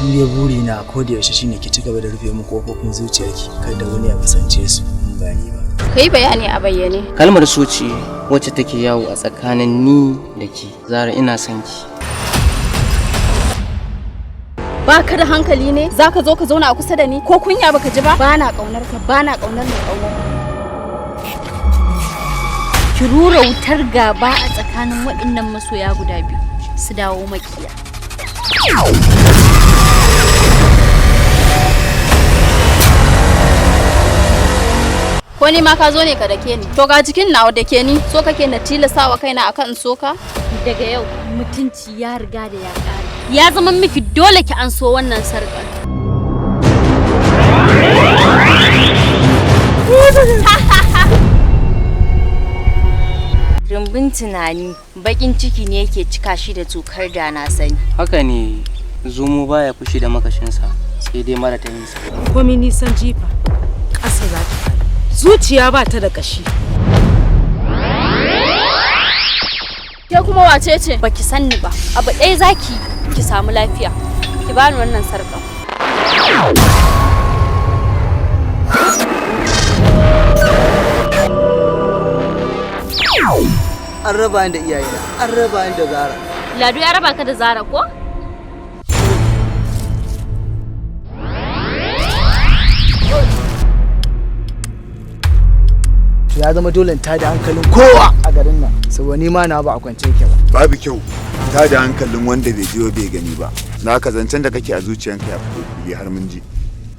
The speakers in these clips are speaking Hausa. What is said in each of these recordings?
Ni dai burina ko da yaushe shine ki ci gaba da rufe min kofofin zuciyarki kada wani ya kusance su in ba ni ba. Kai bayani a bayyane. Kalmar so ce wacce take yawo a tsakanin ni da ke. Zara ina son ki. Ba ka da hankali ne? Za ka zo ka zauna a kusa da ni ko kunya baka ji ba? Bana kaunar ka, bana kaunar mai kaunar. Ki rura wutar gaba a tsakanin waɗannan masoya guda biyu su dawo makiya. Ko ni ma ka zo ne ka dake ni? To ga jikin nawa dake ni, so kake na tilasawa kaina akan soka? Daga yau mutunci ya riga da ya ƙare. Ya zama miki dole ki an so wannan sarƙar. Rumbun tunani bakin ciki ne yake cika shi da tukar da na sani. Haka ne, zomo baya fushi da makashinsa sai dai mara ta yinsa. Komi nisan jifa ƙasa za ta fara. Zuciya ba ta da ƙashi. Ke kuma wace ce? Baki san ni ba. Abu ɗaya zaki ki samu lafiya. Ki bani wannan sarƙar. An raba ni da iyayena, an raba ni da Zara. Ladu ya raba ka da Zara ko? Ya zama dole in tada hankalin kowa a garin nan. Saboda ni ma na ba a kwance yake ba. Babu kyau tada hankalin wanda bai ji bai gani ba. Na ka zancen da kake a zuciyanka ya fito fili har mun ji.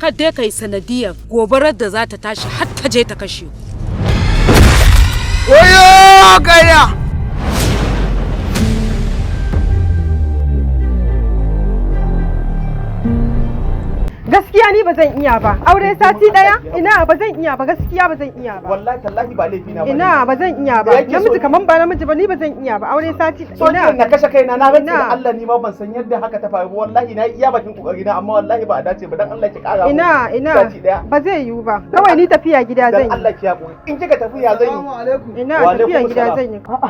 Kar dai kai sanadiyar gobarar da za ta tashi har ta je ta kashe ku. Wayo kaya! Gaskiya ni ba zan iya ba. Aure sati daya? Ina ba zan iya ba. Gaskiya ba zan iya ba. Wallahi tallahi ba laifi na ba. Ina ba zan iya ba. Namiji kaman ba namiji ba ni ba zan iya ba. Aure sati ina. Na kashe kaina na rantsi da Allah ni ma ban san yadda haka ta faru. Wallahi na iya bakin kokari na amma wallahi ba a dace ba dan Allah ki kara. Ina ba zai yiwu ba. Kawai ni tafiya gida zan yi. Dan Allah ki hakuri. In kika tafiya zan yi. Assalamu alaikum. Ina tafiya gida zan yi. A'a.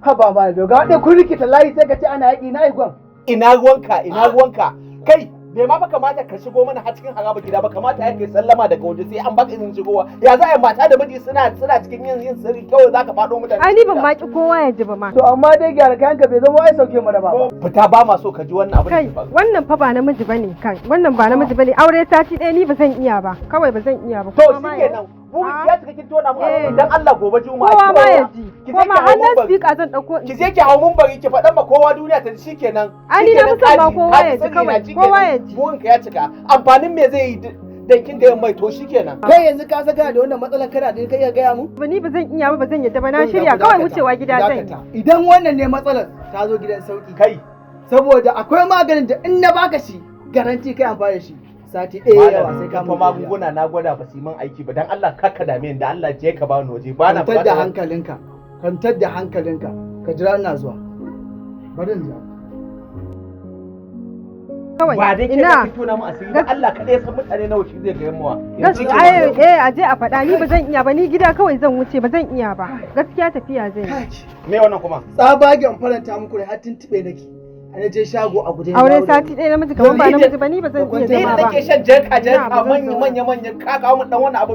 Ha ba da ga dai kun rikita layi sai ka ce ana yaki na igwan. Ina ruwanka. Kai bai ma fa kamata ka shigo mana har cikin haraba gida ba kamata ya kai sallama daga waje sai an baka izinin shigowa ya za a mata da miji suna cikin yin sirri kawai zaka faɗo mutane ai ni ban ma ki kowa ya ji ba ma to amma dai gyara kayanka bai zama ai sauke mana ba fita ba ma so ka ji wannan abu kai wannan fa ba namiji bane kan wannan ba namiji bane aure sati ɗaya ni ba zan iya ba kawai ba zan iya ba to shikenan burin ya cika kin tona mu dan Allah gobe juma'a kowa ma ya ji kuma hannun speaker zan dauko ki je ki hawo mun bari ki faɗa ma kowa duniya ta shikenan ani na musan ma kowa ya ji kawai kowa ya ji burin ka ya cika amfanin me zai yi dan kin ga mai to shikenan kai yanzu ka saka da wannan matsalan kana da kai ya gaya mu ba ni ba zan iya ba zan yadda ba na shirya kawai wucewa gida zan yi idan wannan ne matsalar ta zo gidan sauki kai saboda akwai maganin da in na baka shi garanti kai amfani da shi sati ɗaya yawa sai ka fa magunguna na gwada ba su yi min aiki ba dan Allah ka dame ni da Allah je ka bani waje ba na kwantar da hankalinka ka jira ina zuwa bari in jira kawai ba dai ka tona mu asiri ba Allah kada ya san mutane nawa shi zai ga yammawa aje a faɗa ni ba zan iya ba ni gida kawai zan wuce ba zan iya ba gaskiya tafiya zan yi me wannan kuma tsabagen faranta muku har tuntube nake ana je shago a guje aure sati ɗaya namiji kamar ba namiji ba ni ba zan iya zama ba nake shan jarka manya ka kawo min dan wannan abu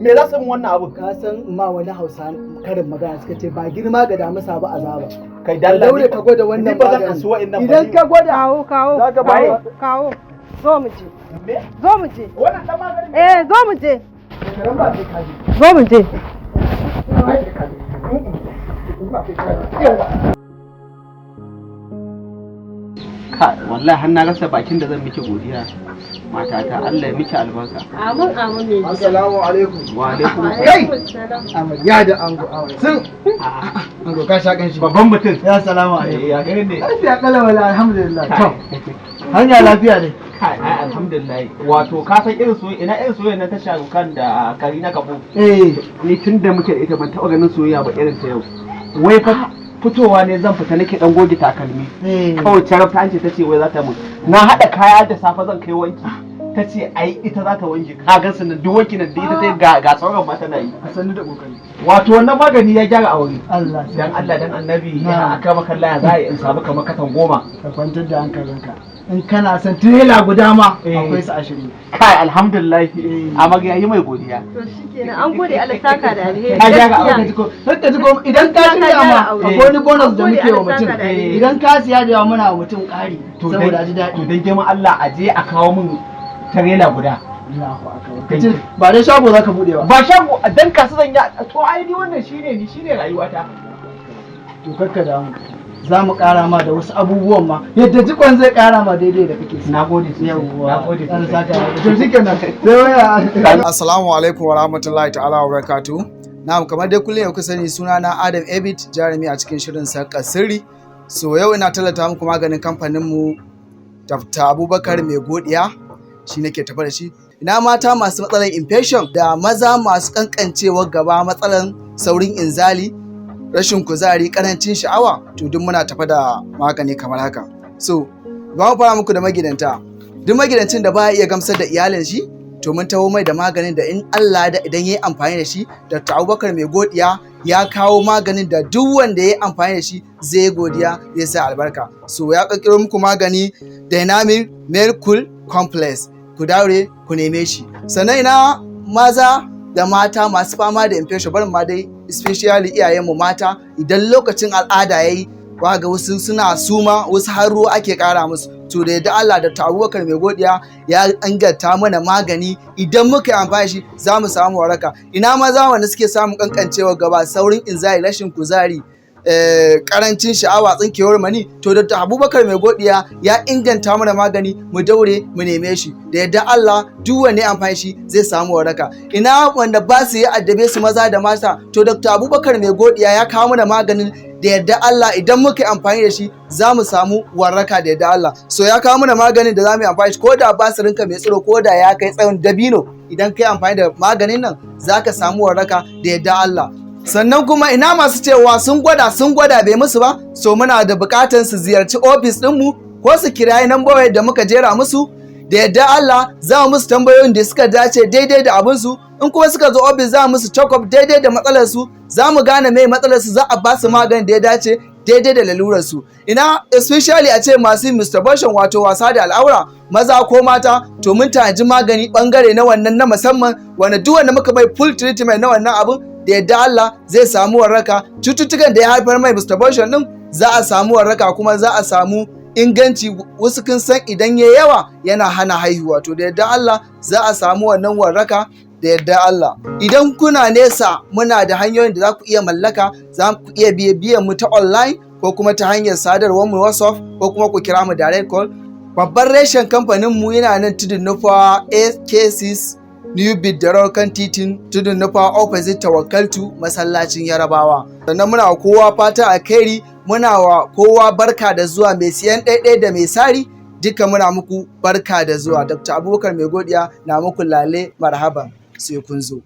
me za su mun wannan abu ka san ma wani Hausa karin magana suka ce ba girma ga damisa ba azaba kai dalla daure ka gwada wannan ba zan asu wa'annan idan ka gwada kawo zo mu je wannan dan maganin zo mu je karan ba sai kaji zo mu je wallahi har na rasa bakin da zan miki godiya matata Allah ya miki albarka amin ne assalamu alaikum wa alaikum assalam ya da ango sun ango ka sha kanshi babban mutum ya salamu alaikum ya gare ne lafiya kala wala alhamdulillah to hanya lafiya ne kai alhamdulillah wato ka san irin soyayya na ta sharukan da Karina Kabo ni tunda muke da ita ban taba ganin soyayya ba irin ta yau wai fa fitowa ne zan fita nake dan goge takalmi kawai carabta an ce tace wai za ta mun na hada kaya da safa zan kai wanki tace ai ita za ta wanke ka ga sanin duk wanki nan da ita ta ga sauran ma tana yi a sanin da kokari wato wannan magani ya gyara aure Allah dan annabi ya aka maka Allah ya za in samu kamar katan 10 ka kwantar da hankalinka in kana son tirela guda ma akwai su 20 kai alhamdulillah a magayi mai godiya to shikenan an gode Allah saka da alheri ka gyara aure idan ka shirya ma akwai wani bonus da muke wa mutum idan ka siya da yawa muna wa mutum ƙari saboda ji daɗi to dan girman Allah a je a kawo min tirela guda ba dai shago za ka buɗe ba. Ba shago dan kasu zan ya to ai ni wannan shine rayuwata. To kakka da mu. Za mu ƙara ma da wasu abubuwan ma yadda jikon zai ƙara ma daidai da kake so. Nagode. Nagode. Dan saka. To shikenan. Sai waya. Assalamu alaikum wa rahmatullahi ta'ala wa barakatuh. Na'am kamar dai kullum yau ku sani suna na Adam Ebit jarumi a cikin shirin Sarkar Sirri. So yau ina tallata muku maganin kamfanin mu Dr. Abubakar Mai Godiya shi nake tafa da shi. Ina mata masu matsalar infection da maza masu kankancewar gaba matsalar saurin inzali rashin kuzari karancin sha'awa to duk muna tafa da magani kamar haka. So ba mu fara muku da magidanta duk magidancin da ba iya gamsar da iyalin shi to mun taho mai da maganin da in Allah da idan yayi amfani da shi Dr. Abubakar Mai Godiya ya kawo maganin da duk wanda yayi amfani da shi zai godiya zai sa albarka. So ya kakkiro muku magani Dynamic Miracle Complex ku daure ku neme shi. Sannan ina maza da mata masu fama da infection barin ma dai especially iyayenmu mata idan lokacin al'ada yayi ga wasu suna suma wasu har ruwa ake kara musu to da yadda Allah da Abubakar Mai Godiya ya angata mana magani idan muka yi amfani shi za mu samu waraka. Ina maza wanda suke samun kankancewa gaba saurin inzali rashin kuzari karancin sha'awa tsinkewar mani to da Abubakar Mai Godiya ya inganta mana magani mu daure mu neme shi da yadda Allah duk wanda ya amfani shi zai samu waraka. Ina wanda ba su yi addabe su maza da mata to Dr. Abubakar Mai Godiya ya kawo mana maganin da yadda Allah idan muka yi amfani da shi za mu samu waraka da yadda Allah. So ya kawo mana maganin da za mu yi amfani da shi ko da basirinka mai tsiro ko da ya kai tsawon dabino idan ka yi amfani da maganin nan za ka samu waraka da yadda Allah. Sannan kuma ina masu cewa sun gwada bai musu ba so muna da bukatar su ziyarci ofis ɗinmu ko su kirayi nambobin da muka jera musu da yadda Allah za mu musu tambayoyin da suka dace daidai da abinsu in kuma suka zo ofis za mu musu check-up daidai da matsalarsu za mu gane mai matsalarsu za a ba su magani da ya dace daidai da lalurarsu. Ina especially a ce masu masturbation wato wasa da al'aura maza ko mata to mun tanaji magani bangare na wannan na musamman wanda duk wanda muka bai full treatment na wannan abun da yadda Allah zai samu waraka cututtukan da ya haifar mai masturbation din za a samu waraka kuma za a samu inganci. Wasu kun san idan ya yawa yana hana haihuwa to da yadda Allah za a samu wannan waraka da yadda Allah. Idan kuna nesa muna da hanyoyin da za ku iya mallaka za ku iya biyan mu ta online ko kuma ta hanyar sadarwar mu WhatsApp ko kuma ku kira mu direct call. Babban reshen kamfanin mu yana nan tudun nufa AKCs New Biddarar kan titin tudun nufa opposite Tawakkaltu masallacin Yarabawa. Sannan muna wa kowa fata alkhairi muna wa kowa barka da zuwa mai siyan ɗaiɗai da mai sari duka muna muku barka da zuwa. Dr. Abubakar Mai Godiya na muku lale marhaban sai kun zo.